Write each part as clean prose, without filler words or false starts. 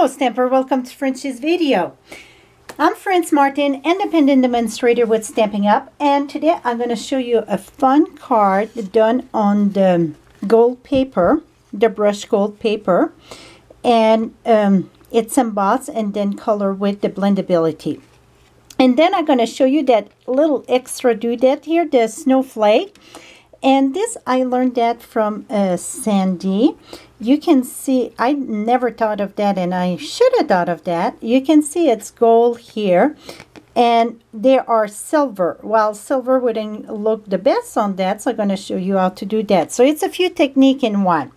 Hello Stamper, welcome to French's video. I'm Franz Martin, independent demonstrator with Stampin' Up, and today I'm going to show you a fun card done on the gold paper, the brush gold paper, and it's embossed and then colored with the blendability. And then I'm going to show you that little extra doodad here, the snowflake. And this, I learned that from Sandy. You can see, I never thought of that, and I should have thought of that. You can see it's gold here, and there are silver. Well, silver wouldn't look the best on that, so I'm going to show you how to do that. So it's a few techniques in one.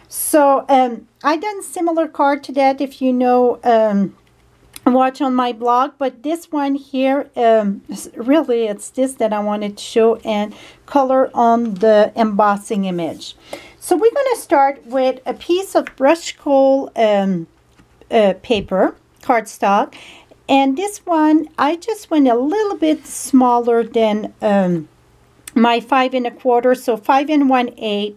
So I done similar card to that, if you know, watch on my blog, but this one here, really it's this that I wanted to show and color on the embossing image. So we're going to start with a piece of brush gold paper, cardstock, and this one I just went a little bit smaller than my 5 1/4, so 5 1/8.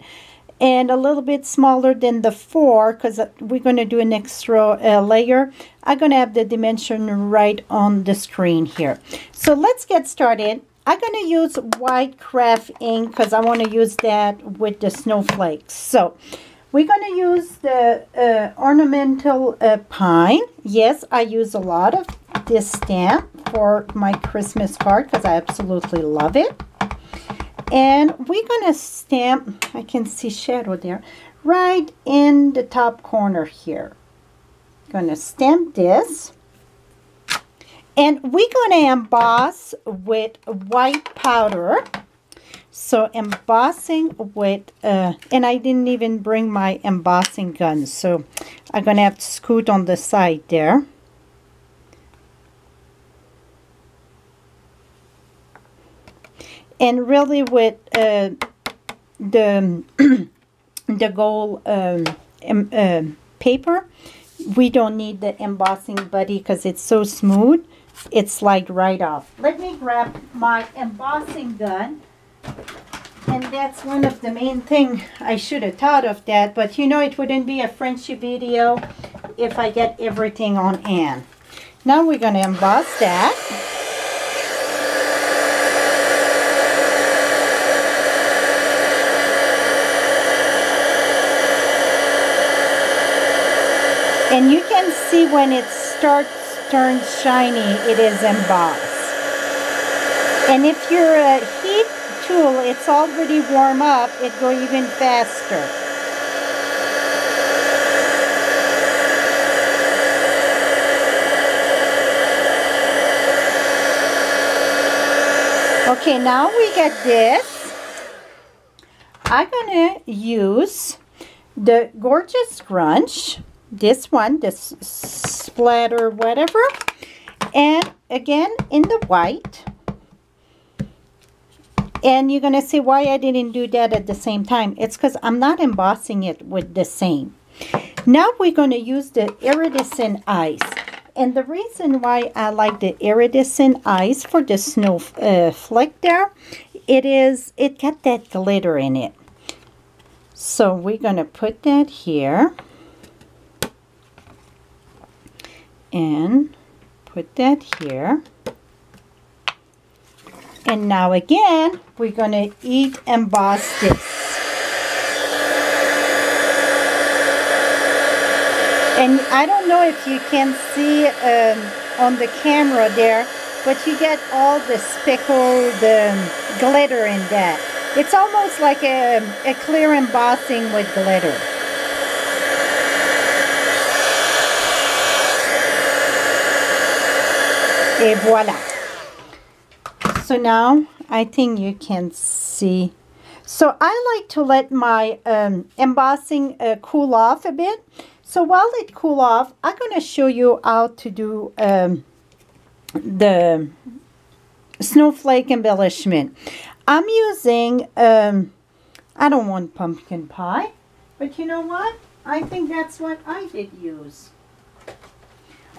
And a little bit smaller than the 4, because we're going to do an extra layer. I'm going to have the dimension right on the screen here. So let's get started. I'm going to use white craft ink because I want to use that with the snowflakes. So we're going to use the ornamental pine. Yes, I use a lot of this stamp for my Christmas card because I absolutely love it. And we're going to stamp, I can see shadow there, right in the top corner here. Going to stamp this. And we're going to emboss with white powder. So embossing with, and I didn't even bring my embossing gun, so I'm going to have to scoot on the side there. And really with the gold paper, we don't need the embossing buddy because it's so smooth, it slides right off. Let me grab my embossing gun. And that's one of the main things I should have thought of that. But you know, it wouldn't be a Frenchy video if I get everything on hand. Now we're going to emboss that. And you can see when it turns shiny, it is embossed. And if your heat tool, it's already warm up, it go even faster. Okay, now we get this. I'm gonna use the Gorgeous Grunge. This one, this splatter whatever, and again in the white. And you're gonna see why I didn't do that at the same time. It's because I'm not embossing it with the same. Now we're gonna use the iridescent ice, and the reason why I like the iridescent ice for the snowflake there, it got that glitter in it. So we're gonna put that here. And put that here. And now again, we're going to emboss this. And I don't know if you can see on the camera there, but you get all the speckled glitter in that. It's almost like a clear embossing with glitter. Et voila. So now I think you can see. So I like to let my embossing cool off a bit. So while it cool off, I'm going to show you how to do the snowflake embellishment. I'm using, I don't want pumpkin pie, but you know what? I think that's what I did use.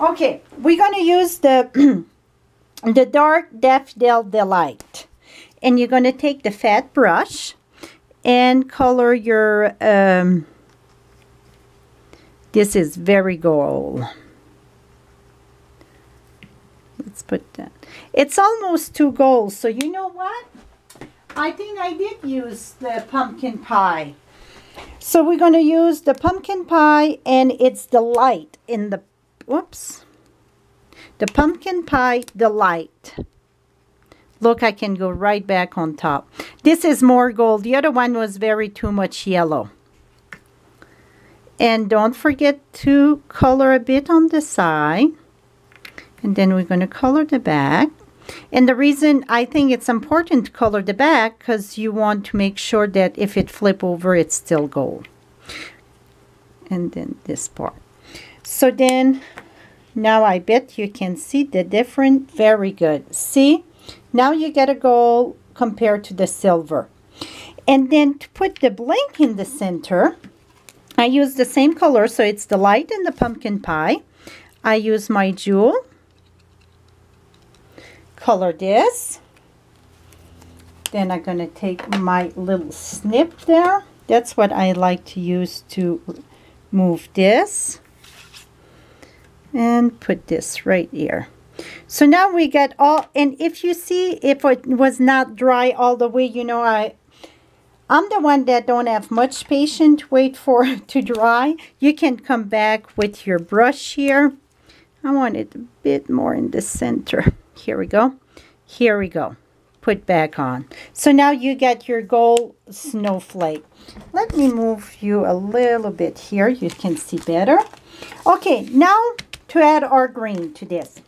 Okay, we're going to use the the dark Daffodil Delight, and you're going to take the fat brush and color your This is very gold. Let's put that. It's almost too gold, so you know what? I think I did use the pumpkin pie. So we're going to use the pumpkin pie, and it's the light in the, whoops. The pumpkin pie, the light. Look, I can go right back on top. This is more gold. The other one was very too much yellow. And don't forget to color a bit on the side. And then we're going to color the back. And the reason I think it's important to color the back, because you want to make sure that if it flip over, it's still gold. And then this part. So then, now I bet you can see the difference. Very good. See? Now you get a gold compared to the silver. And then to put the blank in the center, I use the same color, so it's the light and the pumpkin pie. I use my jewel. Color this. Then I'm going to take my little snip there. That's what I like to use to move this. And put this right here. So now we got all, and if you see, if it was not dry all the way, you know, I'm the one that don't have much patience wait for it to dry. You can come back with your brush here. I want it a bit more in the center. Here we go. Here we go. Put back on. So now you get your gold snowflake. Let me move you a little bit here. You can see better. Okay, now to add our green to this.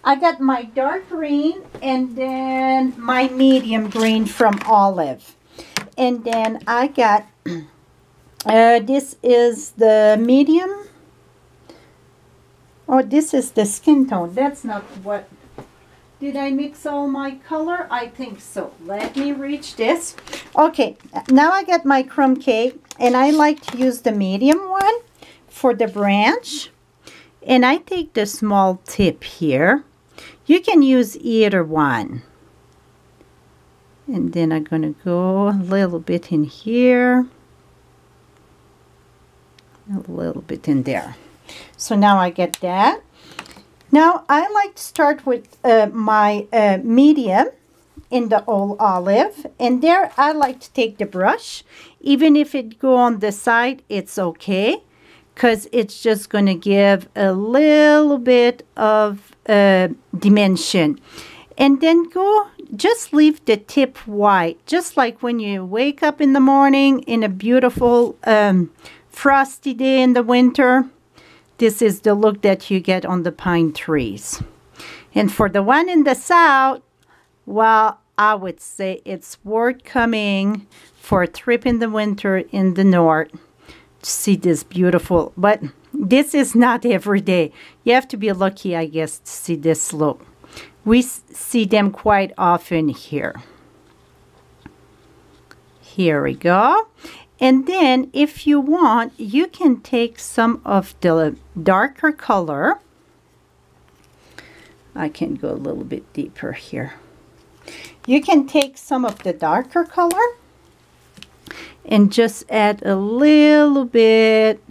I got my dark green and then my medium green from Olive. And then I got, this is the medium. Oh, this is the skin tone. That's not what, did I mix all my color? I think so. Let me reach this. Okay, now I got my crumb cake, and I like to use the medium one for the branch. And I take the small tip here. You can use either one. And then I'm going to go a little bit in here. A little bit in there. So now I get that. Now I like to start with my medium in the old olive. And there I like to take the brush. Even if it go on the side, it's okay. Because it's just going to give a little bit of dimension. And then just leave the tip white. Just like when you wake up in the morning in a beautiful frosty day in the winter. This is the look that you get on the pine trees. And for the one in the south, well, I would say it's worth coming for a trip in the winter in the north to see this beautiful. But this is not every day. You have to be lucky, I guess, to see this look. We see them quite often here. Here we go. And then if you want, you can take some of the darker color. I can go a little bit deeper here. You can take some of the darker color and just add a little bit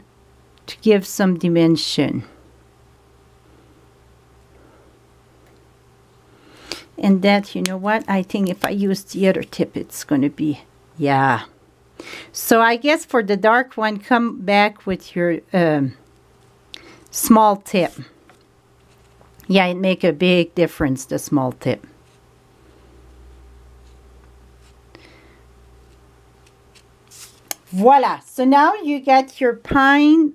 to give some dimension. And that, you know what, I think if I use the other tip, it's going to be, yeah. So I guess for the dark one, come back with your small tip. Yeah, it make a big difference, the small tip. Voila. So now you got your pine,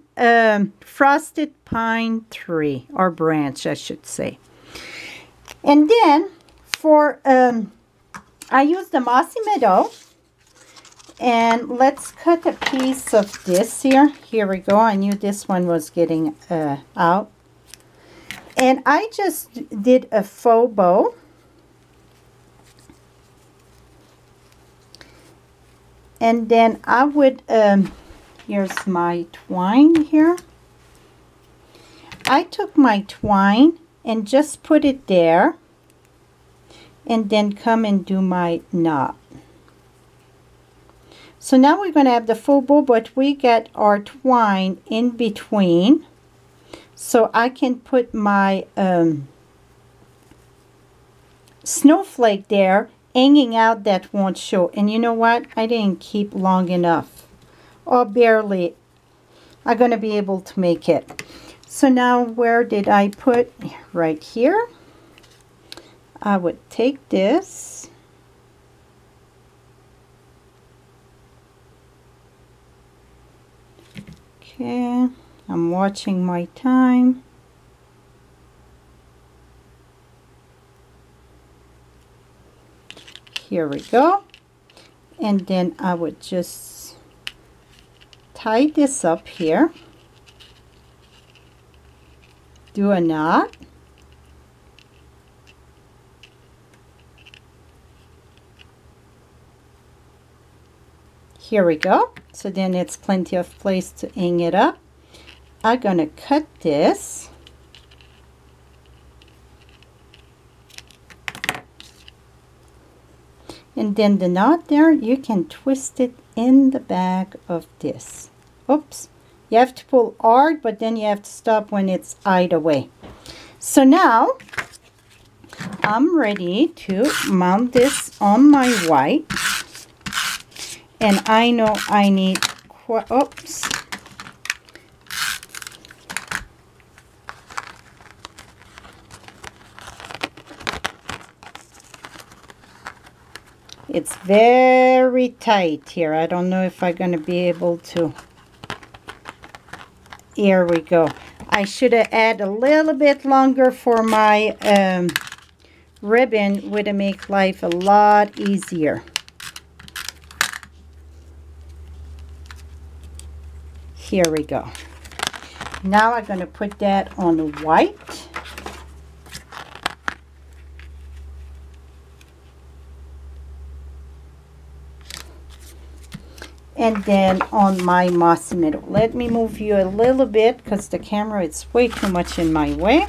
frosted pine tree, or branch, I should say. And then for, I use the Mossy Meadow. And let's cut a piece of this here. Here we go. I knew this one was getting out. And I just did a faux bow. And then I would, here's my twine here. I took my twine and just put it there. And then come and do my knot. So now we're going to have the faux bow, but we get our twine in between. So I can put my snowflake there, hanging out, that won't show. And you know what? I didn't keep long enough. Or barely. I'm going to be able to make it. So now where did I put? Right here. I would take this. Okay. I'm watching my time. Here we go. And then I would just tie this up here. Do a knot. Here we go. So then it's plenty of place to hang it up. I'm gonna cut this. And then the knot there, you can twist it in the back of this. Oops. You have to pull hard, but then you have to stop when it's either way. So now, I'm ready to mount this on my white. And I know I need, oops. It's very tight here. I don't know if I'm going to be able to. Here we go. I should have added a little bit longer for my ribbon. Would have make life a lot easier. Here we go. Now I'm going to put that on the white. And then on my mossy meadow. Let me move you a little bit because the camera is way too much in my way.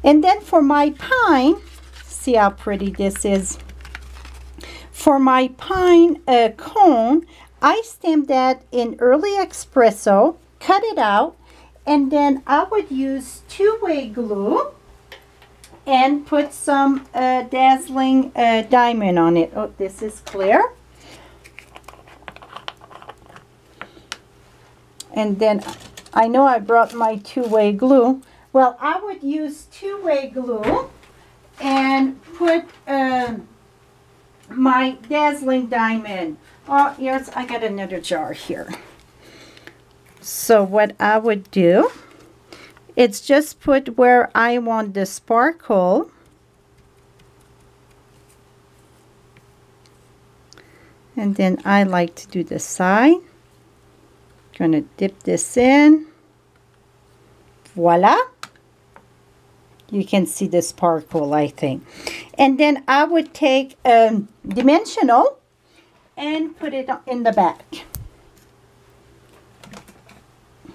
And then for my pine, see how pretty this is. For my pine cone, I stamped that in early espresso, cut it out, and then I would use two-way glue and put some dazzling diamond on it. Oh, this is clear. And then I know I brought my two-way glue. Well, I would use two-way glue and put my dazzling diamond. Oh, here's, I got another jar here. So what I would do, it's just put where I want the sparkle. And then I like to do the side. Gonna dip this in. Voila. You can see the sparkle, I think. And then I would take dimensional and put it in the back.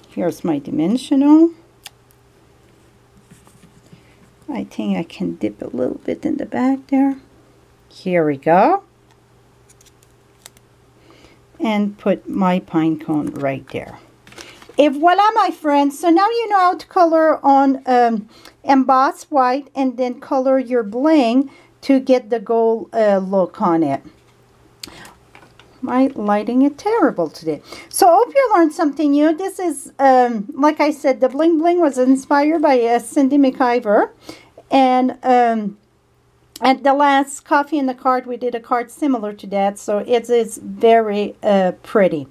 Here's my dimensional. I think I can dip a little bit in the back there. Here we go. And put my pine cone right there. And voila, my friends. So now you know how to color on emboss white and then color your bling to get the gold look on it. My lighting is terrible today. So I hope you learned something new. This is, like I said, the bling bling was inspired by Cindy McIver. And at the last Coffee in the Card, we did a card similar to that. So it is very pretty.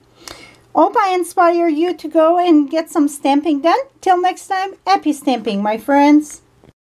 Hope I inspire you to go and get some stamping done. Till next time, happy stamping, my friends.